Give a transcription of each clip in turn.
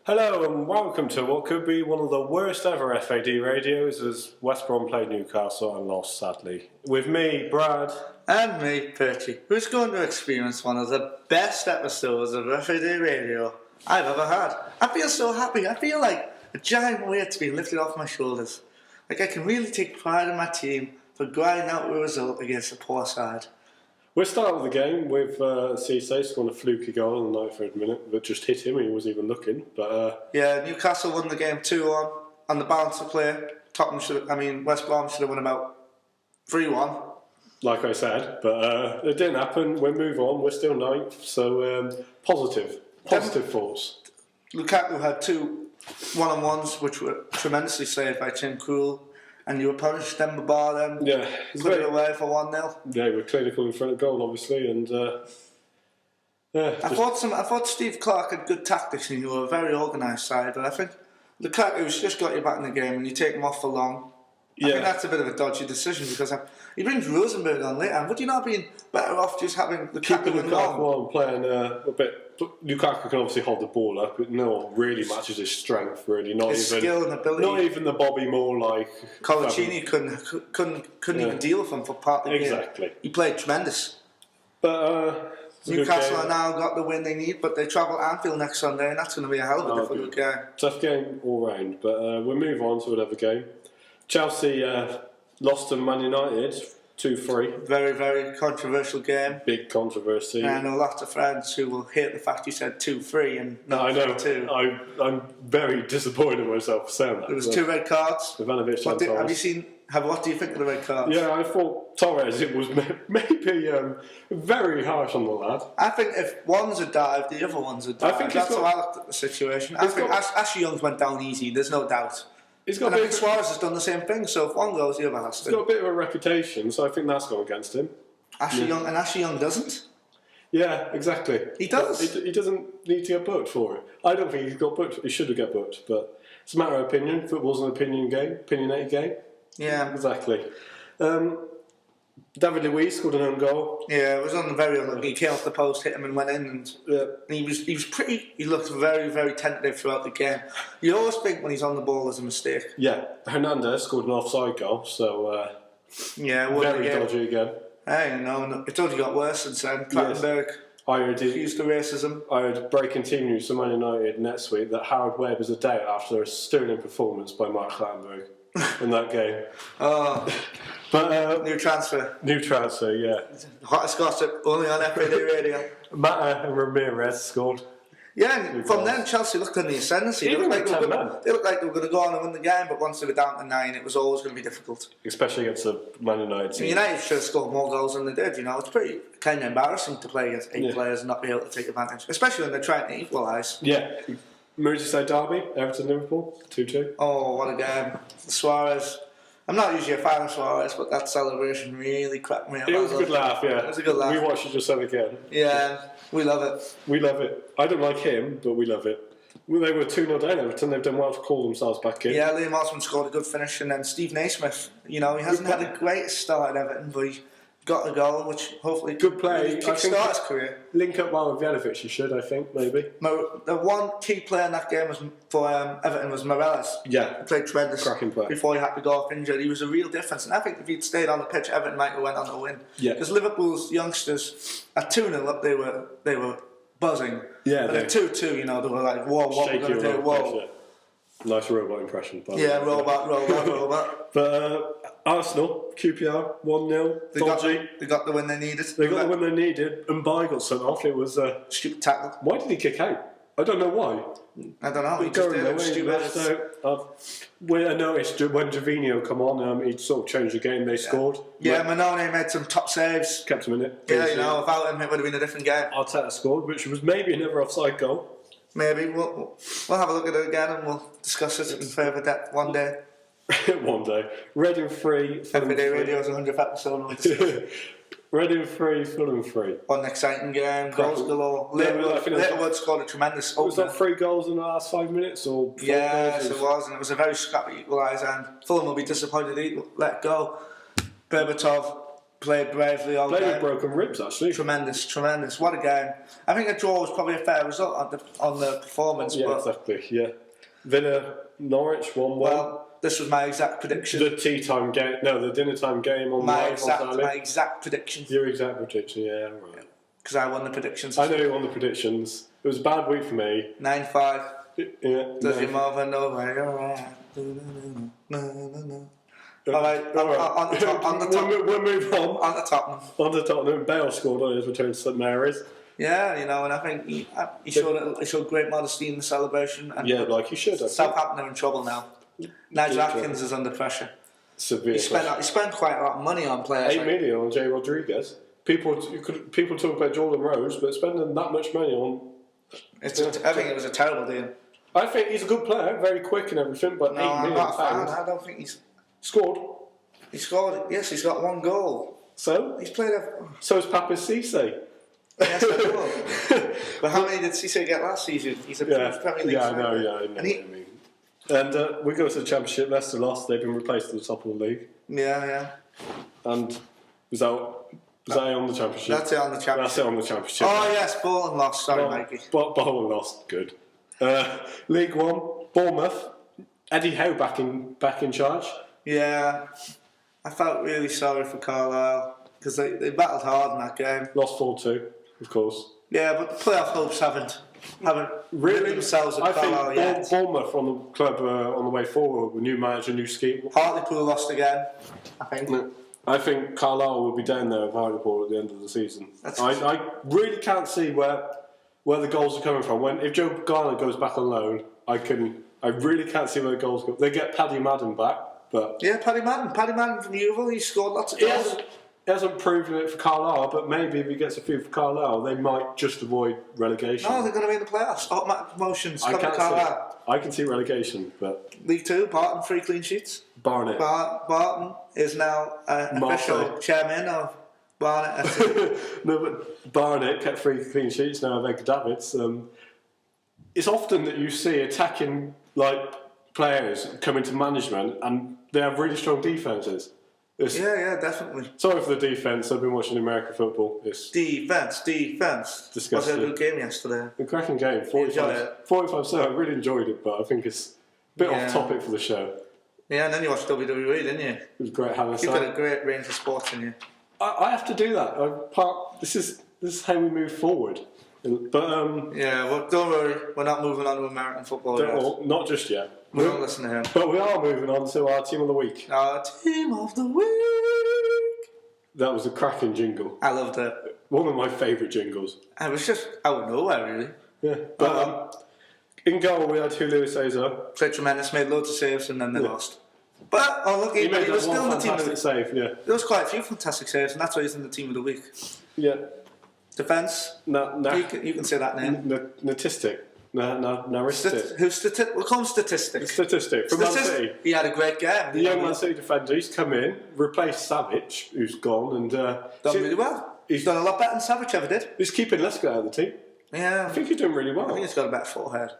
Hello and welcome to what could be one of the worst ever FAD radios as West Brom played Newcastle and lost sadly. With me, Brad. And me, Perchy, who's going to experience one of the best episodes of FAD Radio I've ever had. I feel so happy. I feel like a giant weight's been lifted off my shoulders. Like I can really take pride in my team for grinding out a result against a poor side. We're starting the game with Cisse scoring a fluky goal in the 93rd minute, but just hit him, he wasn't even looking. But yeah, Newcastle won the game 2-1 on the balance of play. West Brom should have won about 3-1. Like I said, but it didn't happen. We move on, we're still ninth, so positive thoughts. Lukaku had two one-on-ones which were tremendously saved by Tim Krul. And you were punished, then bar them, put it away for 1-0. Yeah, we're clinical in front of goal, obviously, and I thought Steve Clarke had good tactics and you were a very organised side, but I think Lukaku's just got you back in the game and you take him off for long. I think that's a bit of a dodgy decision because he brings Rosenberg on later, and would you not have been better off just having Lukaku and long? Playing a bit. Lukaku can obviously hold the ball up, but no one really matches his strength. Really, His skill and ability. Not even the Bobby Moore like. Colaccini couldn't even deal with him for part of the game. Exactly. He played tremendous. But Newcastle are now got the win they need, but they travel Anfield next Sunday, and that's going to be a hell of a difficult game. Tough game all round, but we'll move on to another game. Chelsea lost to Man United 2-3. Very, very controversial game. Big controversy. And I know lots of friends who will hate the fact you said 2-3 and not 3-2. I'm very disappointed in myself for saying that. There was two red cards. Ivanovic what do you think of the red cards? Yeah, I thought Torres, it was maybe very harsh on the lad. I think if one's a dive, the other one's a dive. That's how I looked at the situation. I think Ashley Young's went down easy, there's no doubt. I think Suarez has done the same thing, so if one goes, the other has to. He's got a bit of a reputation, so I think that's gone against him. Ashley Young doesn't? Yeah, exactly. He does. He doesn't need to get booked for it. I don't think he's got booked. He should have got booked, but it's a matter of opinion. Football's an opinionated game. Yeah. Exactly. David Luiz scored an own goal. Yeah, it was on the very unlucky. He came off the post, hit him and went in, and he looked very, very tentative throughout the game. You always think when he's on the ball there's a mistake. Yeah, Hernandez scored an offside goal, so very dodgy again. Hey, no, it's only got worse since then. Clattenburg accused of racism. I heard breaking team news to Man United next week that Howard Webb is a day after a sterling performance by Mark Clattenburg in that game. Oh. But new transfer, yeah. Hottest gossip, only on FAD Radio. Mata and Ramirez scored. Yeah, and from then Chelsea looked in the ascendancy. They looked like they were going to go on and win the game, but once they were down to 9, it was always going to be difficult. Especially against the Man United team. United should have scored more goals than they did. It's pretty kind of embarrassing to play against 8 players and not be able to take advantage, especially when they're trying to equalise. Yeah. Merseyside derby, Everton-Liverpool, 2-2. Oh, what a game. Suarez. I'm not usually a fan of Suarez, but that celebration really cracked me up. It was a good laugh, yeah. It was a good laugh. We watched it just then again. Yeah, we love it. We love it. I don't like him, but we love it. They were 2-0 down Everton. They've done well to call themselves back in. Yeah, Liam Osman scored a good finish, and then Steve Naismith. He hasn't had the greatest start at Everton, but he got a goal, which hopefully good play. Kickstart his career. Link up well with Ivanovic, he should, I think, maybe. The one key player in that game for Everton was Morales. Yeah. He played tremendous. Cracking play. Before he had to go off injured. He was a real difference. And I think if he'd stayed on the pitch, Everton might have went on to win. Yeah. Because Liverpool's youngsters, at 2-0 up, they were buzzing. Yeah. But at 2-2, they were like, whoa, what we're going to do, whoa. Nice robot impression. Robot. But Arsenal, QPR, 1-0. They got the win they needed. They got the win they needed, and Bai got sent off. It was a stupid tackle. Why did he kick out? I don't know why. I don't know. He just did it. Stupid. I noticed when Jovino come on, he sort of changed the game. They scored. Yeah, Manone made some top saves. Kept him in it. Yeah, without him, it would have been a different game. Arteta scored, which was maybe another offside goal. Maybe we'll have a look at it again and we'll discuss it in further depth one day. One day. Reading 3. FAD Radio's 100th episode. Reading 3, Fulham 3. What an exciting game. Goals galore. Littlewood scored a tremendous opener. Was that 3 goals in the last 5 minutes? Or yes, it was. And it was a very scrappy equaliser. And Fulham will be disappointed to let go. Berbatov Played bravely all Played game. with broken ribs, actually. Tremendous. What a game. I think a draw was probably a fair result on the performance. Yeah, but exactly, yeah. Villa, Norwich, 1-1. Well, this was my exact prediction. The tea time game, no, the dinner time game on my live exact prediction. Your exact prediction, yeah, right. Because I won the predictions. I know you won the predictions. It was a bad week for me. 9-5. Yeah. Does your mother know where you're at? Alright, on the top. We'll move on. On the top. On to Tottenham. Bale scored on his return to St Mary's. Yeah, you know, and I think he showed great modesty in the celebration. And yeah, like he should have. Southampton are in trouble now. Nigel Atkins is under pressure. Severe. He spent quite a lot of money on players. 8 million on Jay Rodriguez. People talk about Jordan Rose, but spending that much money on... I think it was a terrible deal. I think he's a good player, very quick and everything, but no, 8 I'm million not a fan. pounds. I don't think he's... Scored. He scored, yes, he's got 1 goal. So? He's played So is Pape Cisse. Yes, I know. But how many did Cisse get last season? He's a Premier League I know what I mean. And we go to the Championship. Leicester lost. They've been replaced at the top of the league. Yeah. And was that on the Championship? That's it on the Championship. That's it on the Championship. Oh yes, Bolton lost. Sorry, Mikey. Bolton lost. Good. League One, Bournemouth. Eddie Howe back in charge. Yeah, I felt really sorry for Carlisle because they battled hard in that game. Lost 4-2, of course. Yeah, but the playoff hopes haven't really themselves at Carlisle yet. I yet. think Bournemouth on the club on the way forward with new manager, new scheme. Hartlepool lost again, I think. No, I think Carlisle will be down there with Hartlepool at the end of the season. I really can't see where the goals are coming from. If Joe Garner goes back on loan, I really can't see where the goals go. They get Paddy Madden back, but Paddy Madden from Yeovil, he scored lots of goals. He hasn't proven it for Carlisle, but maybe if he gets a few for Carlisle, they might just avoid relegation. No, they're going to be in the playoffs. Automatic promotions. I can see relegation, but League 2, Barton 3 clean sheets. Barnet. Barton is now official chairman of Barnet FC. No, but Barnet kept 3 clean sheets now with Edgar Davids. It's often that you see attacking players come into management and they have really strong defences. Yeah, definitely. Sorry for the defence. I've been watching American football. It's defence. Disgusting. Was it a good game yesterday? A cracking game. 45. So I really enjoyed it, but I think it's a bit off topic for the show. Yeah, and then you watched WWE, didn't you? It was great having You've got a great range of sports in you. I have to do that. This is how we move forward. But well, don't worry. We're not moving on to American football yet. Not just yet. We don't listen to him. But we are moving on to our team of the week. Our team of the week. That was a cracking jingle. I loved it. One of my favourite jingles. It was just out of nowhere, really. Yeah. But in goal, we had Julio Cesar. Played tremendous, made loads of saves, and then they lost. But he was still in the team of the week. Save, yeah. There was quite a few fantastic saves, and that's why he's in the team of the week. Yeah. Defence. You can say that name. Natistic. We'll call him Statistic. Statistic. From Man City. He had a great game. The young Man City defender, he's come in, replaced Savage, who's gone, and done really well. He's done a lot better than Savage ever did. He's keeping Leicester out of the team. Yeah. I think he's doing really well. I think he's got a better forehead.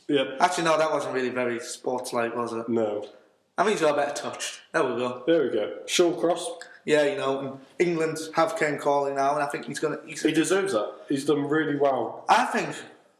Yeah. Actually, no, that wasn't really very sports-like, was it? No. I think he's got a better touch. There we go. Shawcross. Yeah, and England have Kane calling now, and I think he deserves that. He's done really well. I think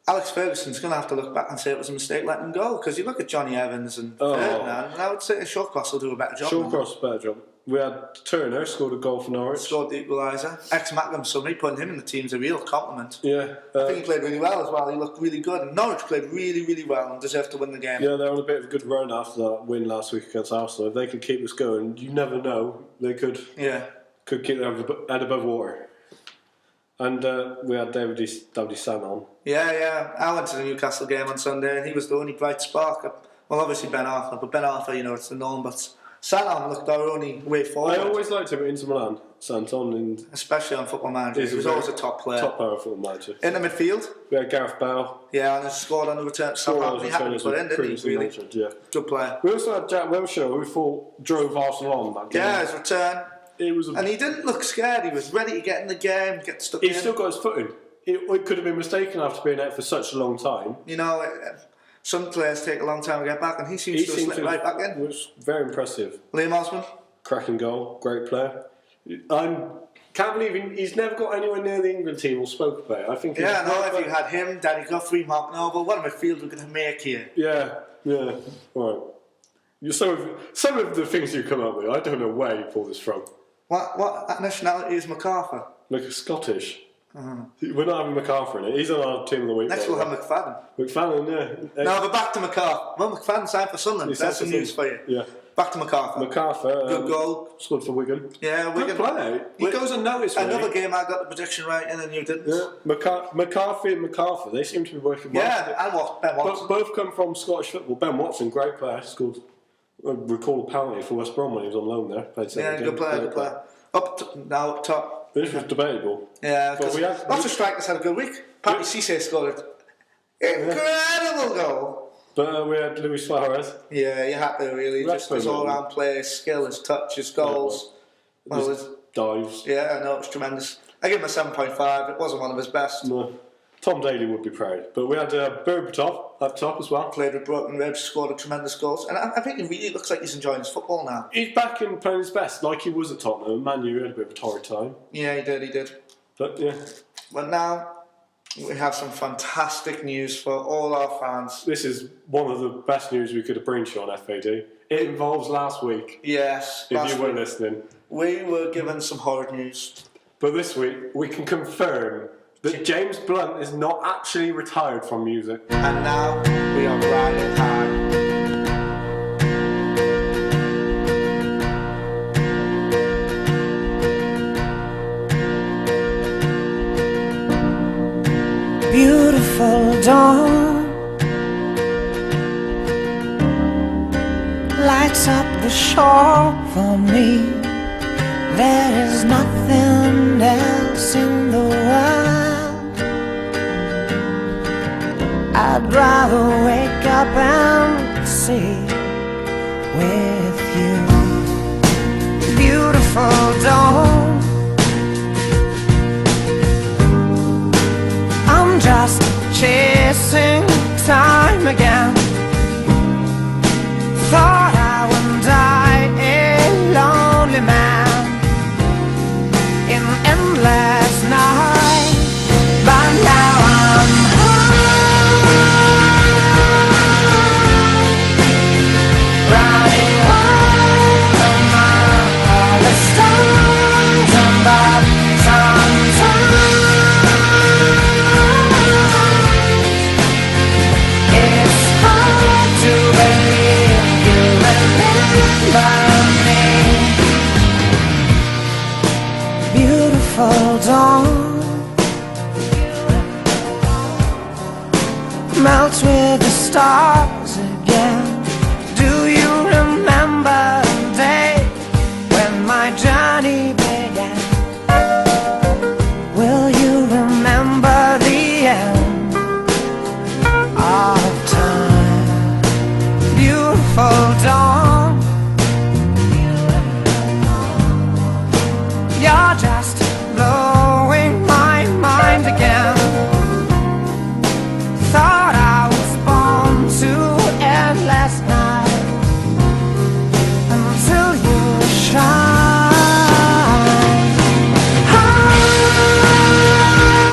Alex Ferguson's going to have to look back and say it was a mistake letting him go, because you look at Johnny Evans and Ferdinand, and I would say Shawcross will do a better job. Shawcross better job. We had Turner scored a goal for Norwich. Scored the equaliser. Ex-Macklem somebody putting him in the team's a real compliment. Yeah. I think he played really well as well. He looked really good. And Norwich played really, really well and deserved to win the game. Yeah, they're on a bit of a good run after that win last week against Arsenal. If they could keep this going, you never know. They could keep their head above water. And we had David San on. Yeah. I went to the Newcastle game on Sunday and he was the only bright spark. Well, obviously Ben Arthur, but Ben Arthur, it's the norm, but Salam looked our only way forward. I always liked him at Inter Milan, Santon. Especially on Football Manager. He was always a top player. Top player on Football Manager. In the midfield. We had Gareth Bale. Yeah, and he scored on the return. He had to put in, didn't he? Really? Good player. We also had Jack Wilshere, who thought drove Arsenal on that game. Yeah, his return. And he didn't look scared. He was ready to get in the game, get stuck in. He's still got his foot in. It could have been mistaken after being out for such a long time. Some players take a long time to get back, and he seems to have slipped right back in. It was very impressive. Liam Osman. Cracking goal, great player. Can't believe he's never got anywhere near the England team or spoke about it. I think. Yeah, no. If you had him, Danny Guthrie, Mark Noble, what a midfield we're going to make here. Yeah. Right. Some of the things you come up with, I don't know where you pull this from. What nationality is MacArthur? Like Scottish. We're not having MacArthur in it. He's on our team of the week. Next we'll have McFadden. McFadden, yeah. No, but back to MacArthur. Well, McFadden signed for Sunderland. That's some news for you. Yeah. Back to MacArthur. Good goal. Scored for Wigan. Yeah, Wigan. Good play. He goes unnoticed. Another game I got the prediction right and then you didn't. Yeah. McCarthy and MacArthur, they seem to be working well. Yeah, and Ben Watson. Both come from Scottish football. Ben Watson, great player, scored. I recall a penalty for West Brom when he was on loan there. Good player. Up top. This was debatable. Yeah, because lots of strikers had a good week. Papi Cisse scored an incredible goal. But we had Luis Suarez. Yeah, you had to really. Just his all-round play, his skill, his touch, his goals. His dives. Yeah, I know, it was tremendous. I give him a 7.5. It wasn't one of his best. No. Tom Daly would be proud. But we had Berbatov up top as well. Played with broken ribs, scored a tremendous goals. And I think he really looks like he's enjoying his football now. He's back in playing his best, like he was at Tottenham. Man U had a bit of a torrid time. Yeah, he did. But yeah. But now we have some fantastic news for all our fans. This is one of the best news we could have bring you on FAD. It involves last week. Yes. If you were listening. We were given some horrid news. But this week we can confirm that James Blunt is not actually retired from music. And now we are riding high. Beautiful dawn lights up the shore for me. There is nothing else in the world I'd rather wake up and see with you. Beautiful dawn, I'm just chasing time again. Thought I would die a lonely man in endless night, but now I'm riding over all the stars and the sunshine. It's hard to believe you remember me. Beautiful dawn melts with the stars again.